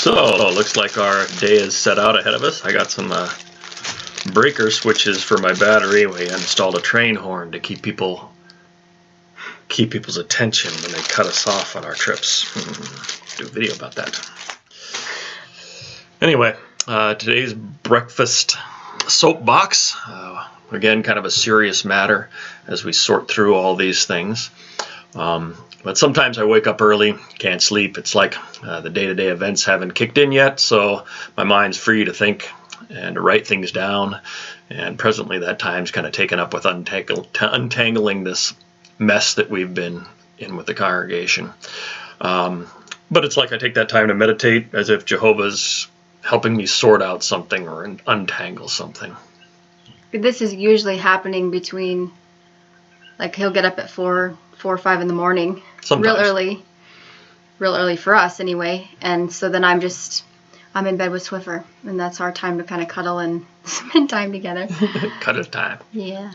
So, looks like our day is set out ahead of us. I got some breaker switches for my battery. We installed a train horn to keep people's attention when they cut us off on our trips. Do a video about that. Anyway, today's breakfast soapbox. Again, kind of a serious matter as we sort through all these things. But sometimes I wake up early, can't sleep. It's like the day-to-day events haven't kicked in yet, so my mind's free to think and to write things down. And presently that time's kind of taken up with untangling this mess that we've been in with the congregation. But it's like I take that time to meditate as if Jehovah's helping me sort out something or untangle something. This is usually happening between, like, he'll get up at 4 or 5 in the morning. Sometimes. Real early for us anyway. And so then I'm in bed with Swiffer, and that's our time to kind of cuddle and spend time together. Cuddle time. Yeah.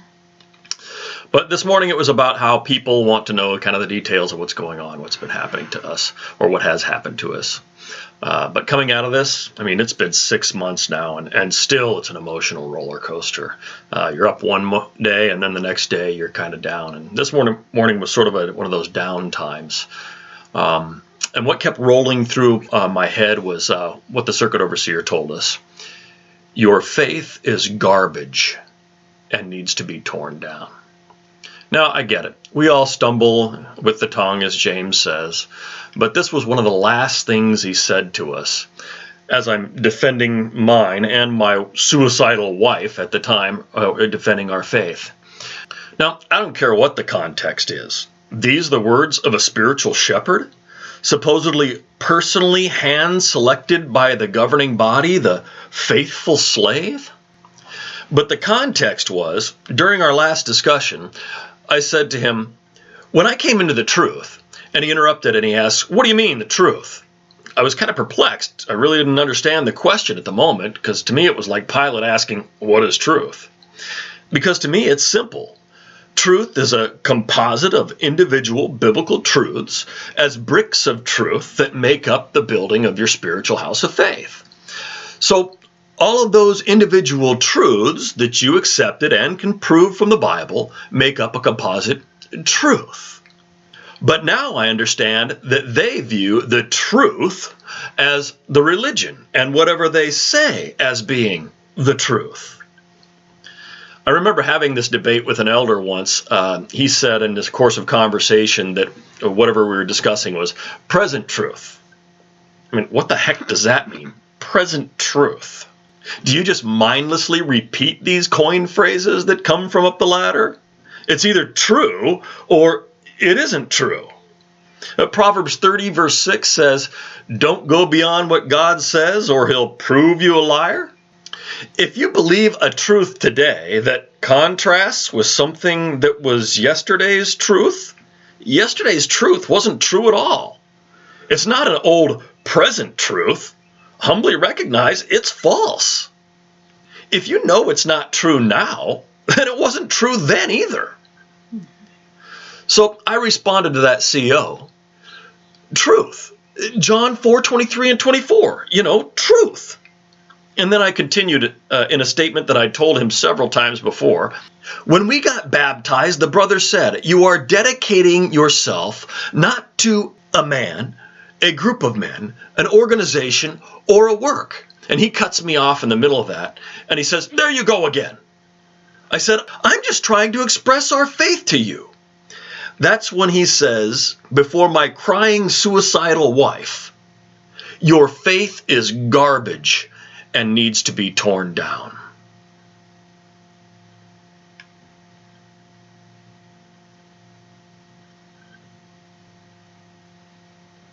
But this morning it was about how people want to know kind of the details of what's going on, what's been happening to us, or what has happened to us. But coming out of this, I mean, it's been 6 months now, and still it's an emotional roller coaster. You're up one day, and then the next day you're kind of down. And this morning was sort of one of those down times. And what kept rolling through my head was what the circuit overseer told us. Your faith is garbage and needs to be torn down. Now, I get it. We all stumble with the tongue, as James says, but this was one of the last things he said to us as I'm defending mine and my suicidal wife at the time, defending our faith. Now, I don't care what the context is. These are the words of a spiritual shepherd, supposedly personally hand-selected by the governing body, the faithful slave? But the context was, during our last discussion, I said to him, when I came into the truth, and he interrupted and he asked, what do you mean, the truth? I was kind of perplexed. I really didn't understand the question at the moment, because to me it was like Pilate asking, what is truth? Because to me it's simple. Truth is a composite of individual biblical truths as bricks of truth that make up the building of your spiritual house of faith. So all of those individual truths that you accepted and can prove from the Bible make up a composite truth. But now I understand that they view the truth as the religion and whatever they say as being the truth. I remember having this debate with an elder once. He said in this course of conversation that whatever we were discussing was present truth. I mean, what the heck does that mean? Present truth. Do you just mindlessly repeat these coin phrases that come from up the ladder? It's either true or it isn't true. Proverbs 30 verse 6 says, don't go beyond what God says or he'll prove you a liar. If you believe a truth today that contrasts with something that was yesterday's truth wasn't true at all. It's not an old present truth. Humbly recognize it's false. If you know it's not true now, then it wasn't true then either. So I responded to that CO. Truth. John 4:23 and 24. Truth. And then I continued in a statement that I told him several times before. When we got baptized, the brother said, you are dedicating yourself not to a man, a group of men, an organization, or a work. And he cuts me off in the middle of that, and he says, there you go again. I said, I'm just trying to express our faith to you. That's when he says, before my crying suicidal wife, your faith is garbage and needs to be torn down.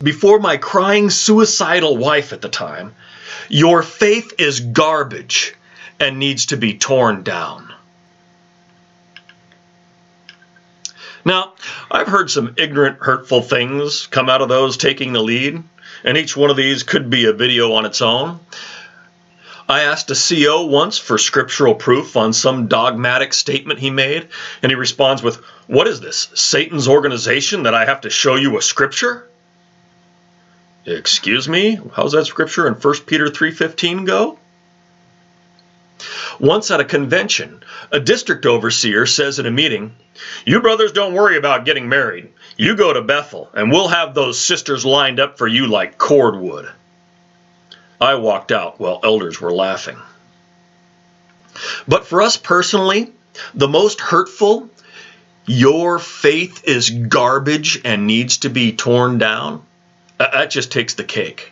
Before my crying suicidal wife at the time, your faith is garbage and needs to be torn down. Now, I've heard some ignorant, hurtful things come out of those taking the lead, and each one of these could be a video on its own. I asked a CO once for scriptural proof on some dogmatic statement he made, and he responds with, what is this, Satan's organization that I have to show you a scripture? Excuse me? How's that scripture in 1 Peter 3:15 go? Once at a convention, a district overseer says at a meeting, "You brothers don't worry about getting married. You go to Bethel, and we'll have those sisters lined up for you like cordwood." I walked out while elders were laughing. But for us personally, the most hurtful, "Your faith is garbage and needs to be torn down," that just takes the cake.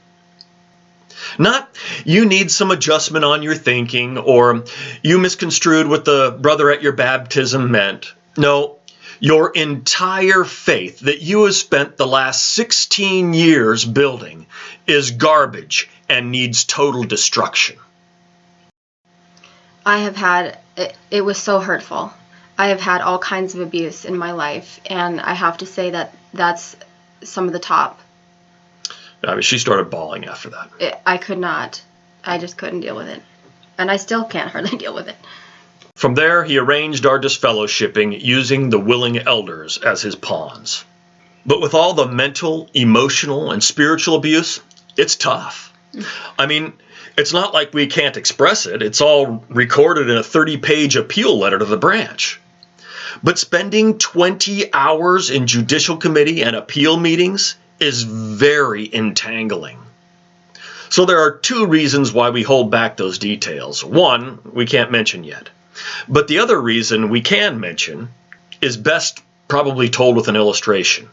Not, "You need some adjustment on your thinking," or "You misconstrued what the brother at your baptism meant." No, your entire faith that you have spent the last 16 years building is garbage and needs total destruction. I have had, it was so hurtful. I have had all kinds of abuse in my life, and I have to say that that's some of the top. I mean, she started bawling after that. I could not. I just couldn't deal with it. And I still can't hardly deal with it. From there, he arranged our disfellowshipping using the willing elders as his pawns. But with all the mental, emotional, and spiritual abuse, it's tough. I mean, it's not like we can't express it. It's all recorded in a 30-page appeal letter to the branch. But spending 20 hours in judicial committee and appeal meetings is very entangling. So there are two reasons why we hold back those details. One, we can't mention yet. But the other reason we can mention is best probably told with an illustration.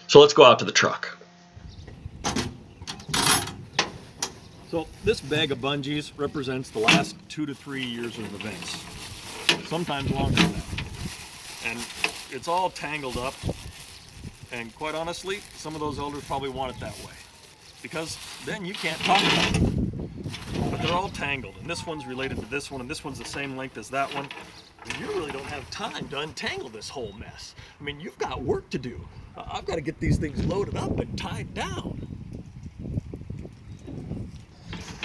So let's go out to the truck. So this bag of bungees represents the last 2 to 3 years of events, sometimes longer than that. And it's all tangled up, and quite honestly, some of those elders probably want it that way, because then you can't talk about it. But they're all tangled, and this one's related to this one, and this one's the same length as that one. And you really don't have time to untangle this whole mess. I mean, you've got work to do. I've got to get these things loaded up and tied down.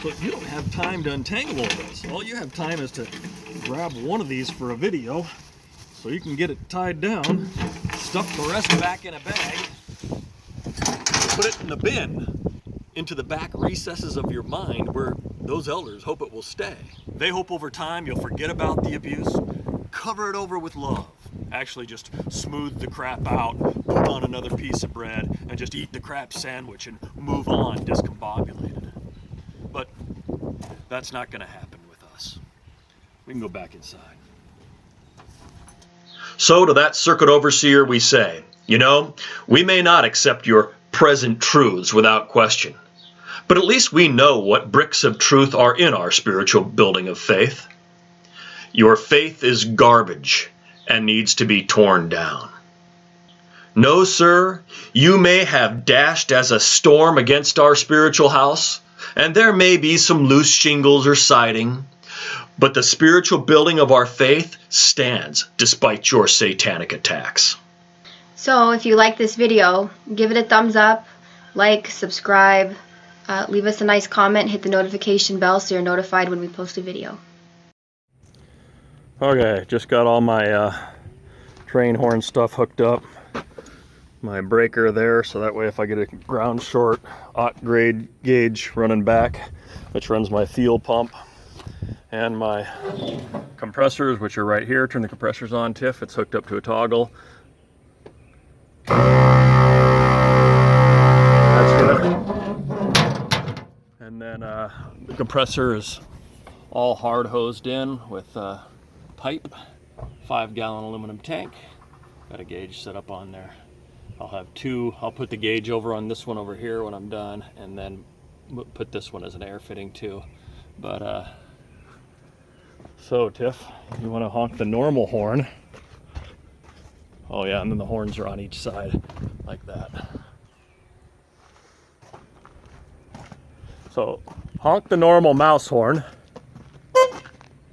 So you don't have time to untangle all this. All you have time is to grab one of these for a video so you can get it tied down, stuff the rest back in a bag, put it in the bin, into the back recesses of your mind where those elders hope it will stay. They hope over time you'll forget about the abuse, cover it over with love. Actually just smooth the crap out, put on another piece of bread, and just eat the crap sandwich and move on discombobulated. But that's not going to happen with us. We can go back inside. So to that circuit overseer we say, you know, we may not accept your present truths without question, but at least we know what bricks of truth are in our spiritual building of faith. Your faith is garbage and needs to be torn down. No, sir, you may have dashed as a storm against our spiritual house, and there may be some loose shingles or siding, but the spiritual building of our faith stands despite your satanic attacks. So if you like this video, give it a thumbs up, like, subscribe, leave us a nice comment, hit the notification bell so you're notified when we post a video. Okay, just got all my train horn stuff hooked up. My breaker there, so that way if I get a ground short aught grade gauge running back, which runs my fuel pump, and my compressors, which are right here. Turn the compressors on, Tiff. It's hooked up to a toggle. That's good. And then the compressor is all hard hosed in with pipe, 5-gallon aluminum tank. Got a gauge set up on there. I'll have two. I'll put the gauge over on this one over here when I'm done, and then put this one as an air fitting too. But so Tiff, you want to honk the normal horn. Oh yeah, and then the horns are on each side like that. So honk the normal mouse horn.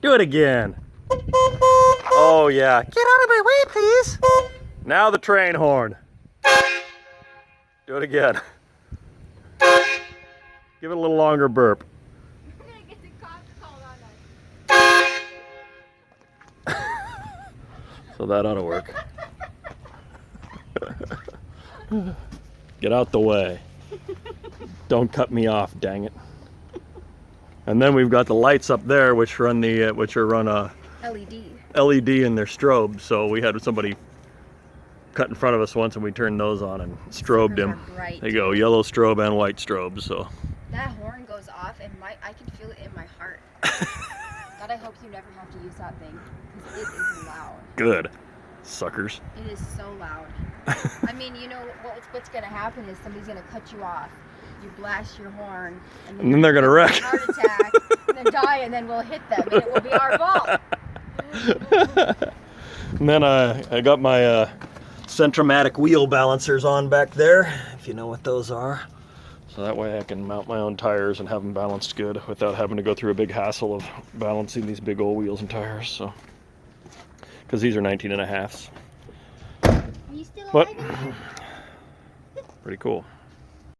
Do it again. Oh yeah, get out of my way please. Now the train horn. Do it again. Give it a little longer burp. We're gonna get the cops called on us. So that ought to work. Get out the way. Don't cut me off, dang it. And then we've got the lights up there, which run a LED. LED in their strobe. So we had somebody cut in front of us once, and we turned those on and strobed him. Bright. There you go, yellow strobe and white strobe. So that horn goes off, and I can feel it in my heart. God, I hope you never have to use that thing, because it is loud. Good, suckers. It is so loud. I mean, you know what's gonna happen is somebody's gonna cut you off. You blast your horn, and then they're gonna wreck. Heart attack, and then die, and then we'll hit them, and it will be our fault. And then I got my Centromatic wheel balancers on back there, if you know what those are. So that way I can mount my own tires and have them balanced good without having to go through a big hassle of balancing these big old wheels and tires. So, because these are 19 and a halfs. Are you still alive? Pretty cool.